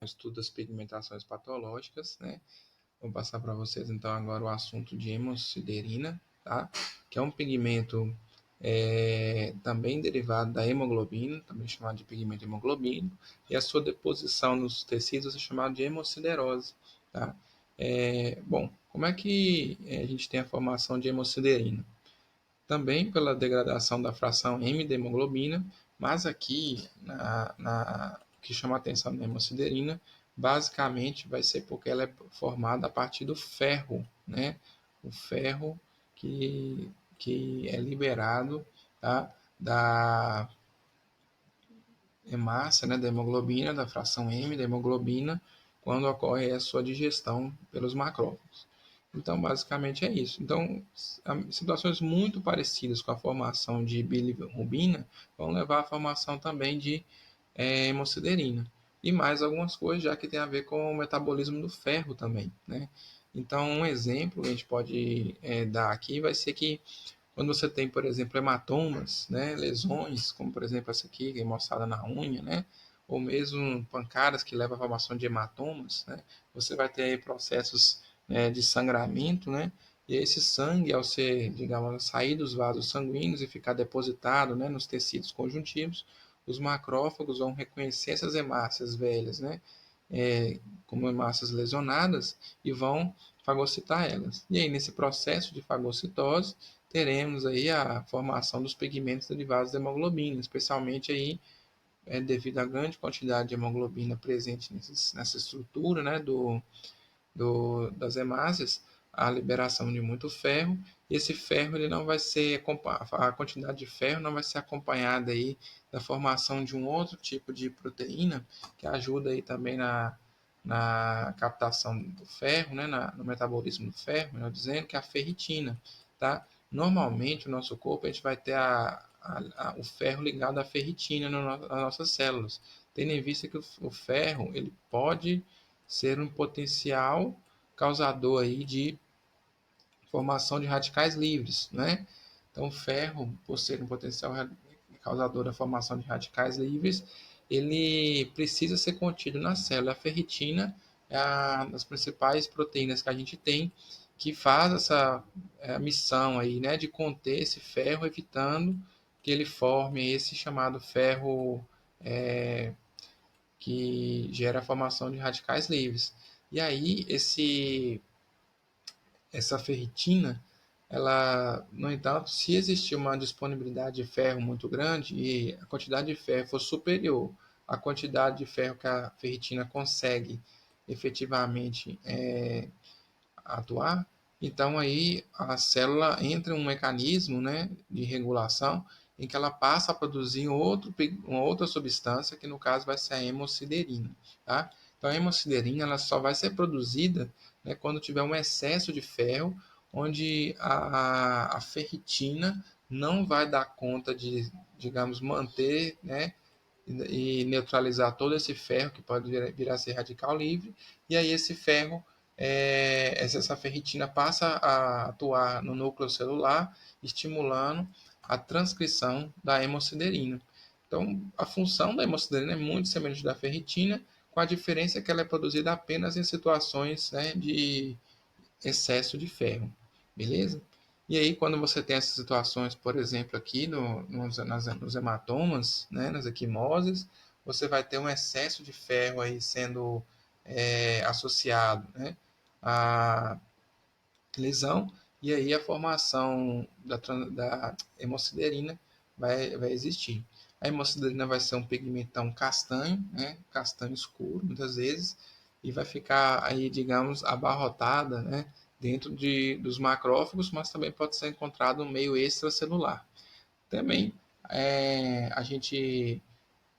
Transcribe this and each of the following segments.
estudo das pigmentações patológicas, né? Vou passar para vocês então agora o assunto de hemosiderina, tá? Que é um pigmento também derivado da hemoglobina, também chamado de pigmento hemoglobínico, e a sua deposição nos tecidos é chamada de hemosiderose, tá? Bom, como é que a gente tem a formação de hemosiderina? Também pela degradação da fração M da hemoglobina, mas aqui o que chama a atenção na hemosiderina basicamente vai ser porque ela é formada a partir do ferro, né? O ferro que é liberado, tá? Da hemácia, né? Da hemoglobina, da fração M da hemoglobina, quando ocorre a sua digestão pelos macrófagos. Então, basicamente é isso. Então, situações muito parecidas com a formação de bilirrubina vão levar à formação também de hemosiderina. E mais algumas coisas, já que tem a ver com o metabolismo do ferro também, né? Então, um exemplo que a gente pode dar aqui vai ser que quando você tem, por exemplo, hematomas, né, lesões, como por exemplo essa aqui, que é mostrada na unha, né, ou mesmo pancadas que levam à formação de hematomas, né, você vai ter aí processos de sangramento, né, e esse sangue, ao ser, digamos, sair dos vasos sanguíneos e ficar depositado, né, nos tecidos conjuntivos, os macrófagos vão reconhecer essas hemácias velhas, né, como hemácias lesionadas e vão fagocitar elas. E aí, nesse processo de fagocitose, teremos aí a formação dos pigmentos derivados da hemoglobina, especialmente aí devido à grande quantidade de hemoglobina presente nessa estrutura, né, das hemácias, a liberação de muito ferro. E esse ferro ele não vai ser a quantidade de ferro não vai ser acompanhada aí da formação de um outro tipo de proteína que ajuda aí também na captação do ferro, né, no metabolismo do ferro, melhor dizendo, que é a ferritina, tá? Normalmente, o nosso corpo a gente vai ter o ferro ligado à ferritina nas nossas células, tendo em vista que o ferro ele pode ser um potencial causador aí de formação de radicais livres, né? Então, o ferro, por ser um potencial causador da formação de radicais livres, ele precisa ser contido na célula. A ferritina é uma das principais proteínas que a gente tem que faz essa missão aí, né, de conter esse ferro, evitando que ele forme esse chamado ferro que gera a formação de radicais livres. E aí, essa ferritina, ela, no entanto, se existir uma disponibilidade de ferro muito grande e a quantidade de ferro for superior à quantidade de ferro que a ferritina consegue efetivamente atuar, então aí a célula entra em um mecanismo, né, de regulação em que ela passa a produzir uma outra substância, que no caso vai ser a hemosiderina. Tá? Então a hemosiderina ela só vai ser produzida, né, quando tiver um excesso de ferro, onde a ferritina não vai dar conta de, digamos, manter, né, e neutralizar todo esse ferro que pode vir a ser radical livre, e aí esse ferro, essa ferritina passa a atuar no núcleo celular, estimulando a transcrição da hemosiderina. Então, a função da hemosiderina é muito semelhante da ferritina, com a diferença que ela é produzida apenas em situações, né, de excesso de ferro, beleza? E aí, quando você tem essas situações, por exemplo, aqui nos hematomas, né, nas equimoses, você vai ter um excesso de ferro aí sendo associado, né, à lesão, e aí a formação da hemosiderina vai existir. A hemosiderina vai ser um pigmentão castanho, né, castanho escuro, muitas vezes, e vai ficar aí, digamos, abarrotada, né, dentro dos macrófagos, mas também pode ser encontrado no meio extracelular. Também a gente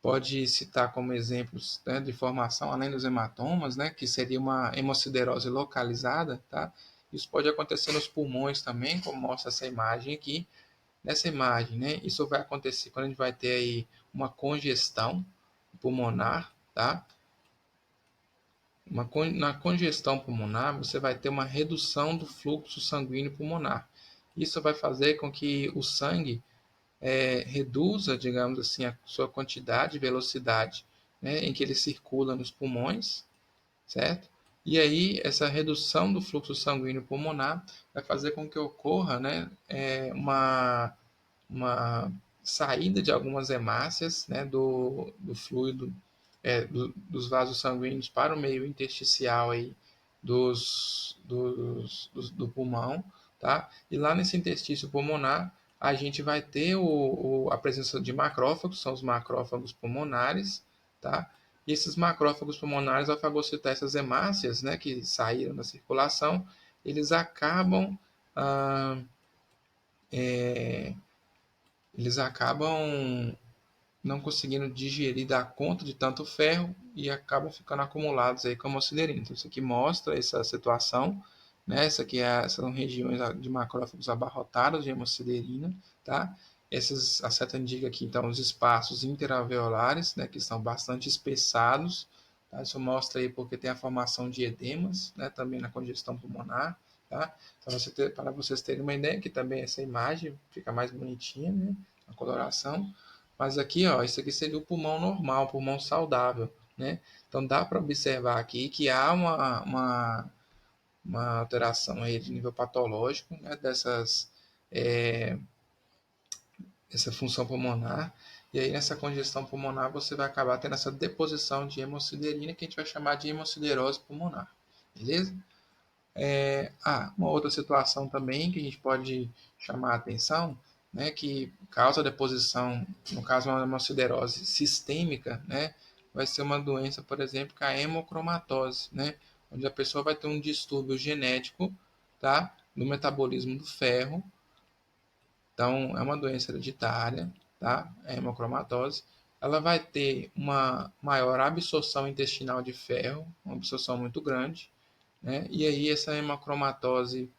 pode citar como exemplos, né, de formação, além dos hematomas, né, que seria uma hemosiderose localizada, tá? Isso pode acontecer nos pulmões também, como mostra essa imagem aqui. Nessa imagem, né, isso vai acontecer quando a gente vai ter aí uma congestão pulmonar, tá? Na congestão pulmonar, você vai ter uma redução do fluxo sanguíneo pulmonar. Isso vai fazer com que o sangue reduza, digamos assim, a sua quantidade e velocidade né, em que ele circula nos pulmões, certo? E aí, essa redução do fluxo sanguíneo pulmonar vai fazer com que ocorra, né, uma saída de algumas hemácias, né, do fluido, dos vasos sanguíneos para o meio intersticial aí do pulmão, tá? E lá nesse interstício pulmonar, a gente vai ter a presença de macrófagos, são os macrófagos pulmonares, tá? E esses macrófagos pulmonares, ao fagocitar essas hemácias, né, que saíram da circulação, eles acabam ah, eles acabam não conseguindo digerir, dar conta de tanto ferro e acabam ficando acumulados aí como hemociderina. Então, isso aqui mostra essa situação, né? Essa aqui são regiões de macrófagos abarrotados de hemociderina, tá? A seta indica aqui, então, os espaços interalveolares, né, que estão bastante espessados, tá? Isso mostra aí porque tem a formação de edemas, né, também na congestão pulmonar, tá? Então, para vocês terem uma ideia, que também essa imagem fica mais bonitinha, né, a coloração. Mas aqui, ó, isso aqui seria o pulmão normal, o pulmão saudável, né? Então dá para observar aqui que há uma alteração aí de nível patológico, né? É, essa função pulmonar. E aí nessa congestão pulmonar você vai acabar tendo essa deposição de hemociderina que a gente vai chamar de hemosiderose pulmonar, beleza? Uma outra situação também que a gente pode chamar a atenção, né, que causa deposição, no caso uma hemosiderose sistêmica, né, vai ser uma doença, por exemplo, que é a hemocromatose, né, onde a pessoa vai ter um distúrbio genético, tá, no metabolismo do ferro. Então, é uma doença hereditária, tá, a hemocromatose. Ela vai ter uma maior absorção intestinal de ferro, uma absorção muito grande, né? E aí essa hemocromatose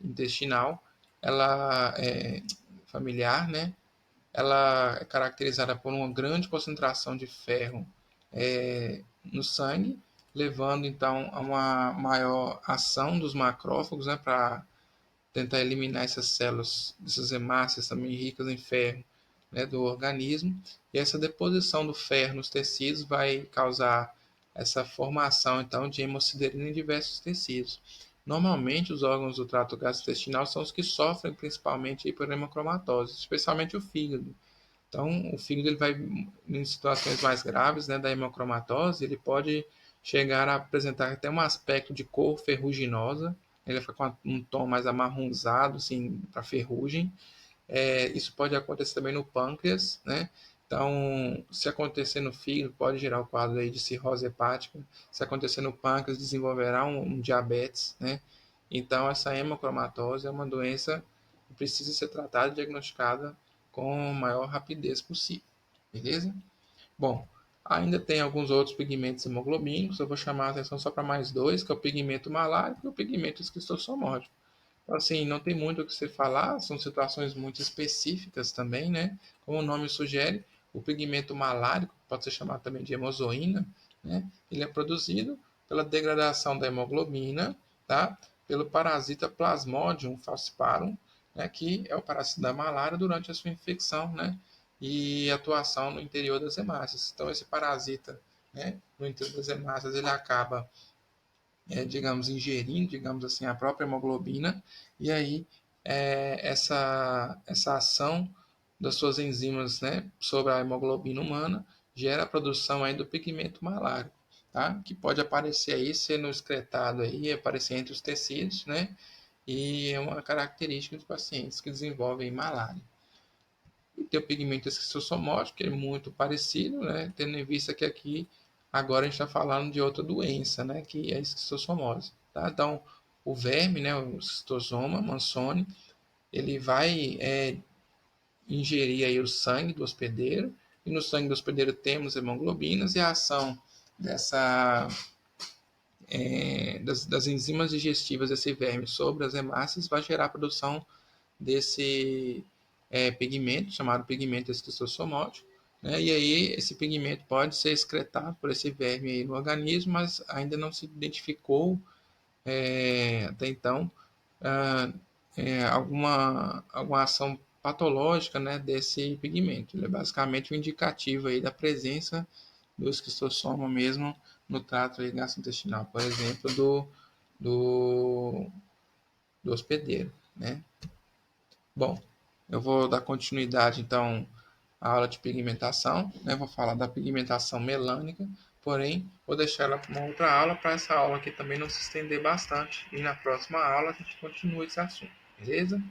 intestinal, ela é familiar, né? Ela é caracterizada por uma grande concentração de ferro no sangue, levando então a uma maior ação dos macrófagos, né, para tentar eliminar essas células, essas hemácias também ricas em ferro, né, do organismo. E essa deposição do ferro nos tecidos vai causar essa formação então de hemociderina em diversos tecidos. Normalmente os órgãos do trato gastrointestinal são os que sofrem principalmente por hemocromatose, especialmente o fígado. Então, o fígado ele vai, em situações mais graves, né, da hemocromatose, ele pode chegar a apresentar até um aspecto de cor ferruginosa, ele vai ficar com um tom mais amarronzado, assim, para ferrugem. Isso pode acontecer também no pâncreas, né? Então, se acontecer no fígado, pode gerar o quadro aí de cirrose hepática. Se acontecer no pâncreas, desenvolverá um diabetes, né? Então, essa hemocromatose é uma doença que precisa ser tratada e diagnosticada com a maior rapidez possível, beleza? Bom, ainda tem alguns outros pigmentos hemoglobínicos, eu vou chamar a atenção só para mais dois, que é o pigmento malárico e o pigmento esquistossomótico. Então, assim, não tem muito o que você falar, são situações muito específicas também, né? Como o nome sugere, o pigmento malárico, pode ser chamado também de hemozoína, né? Ele é produzido pela degradação da hemoglobina, tá? Pelo parasita Plasmodium falciparum, né? Que é o parasita da malária durante a sua infecção, né? E atuação no interior das hemácias. Então, esse parasita, né? No interior das hemácias, ele acaba digamos, ingerindo, digamos assim, a própria hemoglobina, e aí essa ação das suas enzimas, né, sobre a hemoglobina humana gera a produção aí do pigmento malárico, tá? Que pode aparecer aí, sendo excretado aí, aparecer entre os tecidos, né? E é uma característica dos pacientes que desenvolvem malária. E tem o pigmento esquistossomótico, que é muito parecido, né? Tendo em vista que aqui agora a gente está falando de outra doença, né? Que é a esquistossomose. Tá? Então, o verme, né? O esquistosoma mansoni, ele vai ingerir aí o sangue do hospedeiro, e no sangue do hospedeiro temos hemoglobinas, e a ação das enzimas digestivas desse verme sobre as hemácias vai gerar a produção desse pigmento, chamado pigmento esquistossomótico, né? E aí esse pigmento pode ser excretado por esse verme aí no organismo, mas ainda não se identificou até então ah, alguma ação patológica, né, desse pigmento. Ele é basicamente um indicativo aí da presença do esquistossoma mesmo no trato gastrointestinal, por exemplo, do, do hospedeiro, né? Bom, eu vou dar continuidade, então, à aula de pigmentação, né? Vou falar da pigmentação melânica, porém, vou deixar ela para uma outra aula, para essa aula aqui também não se estender bastante, e na próxima aula a gente continua esse assunto, beleza?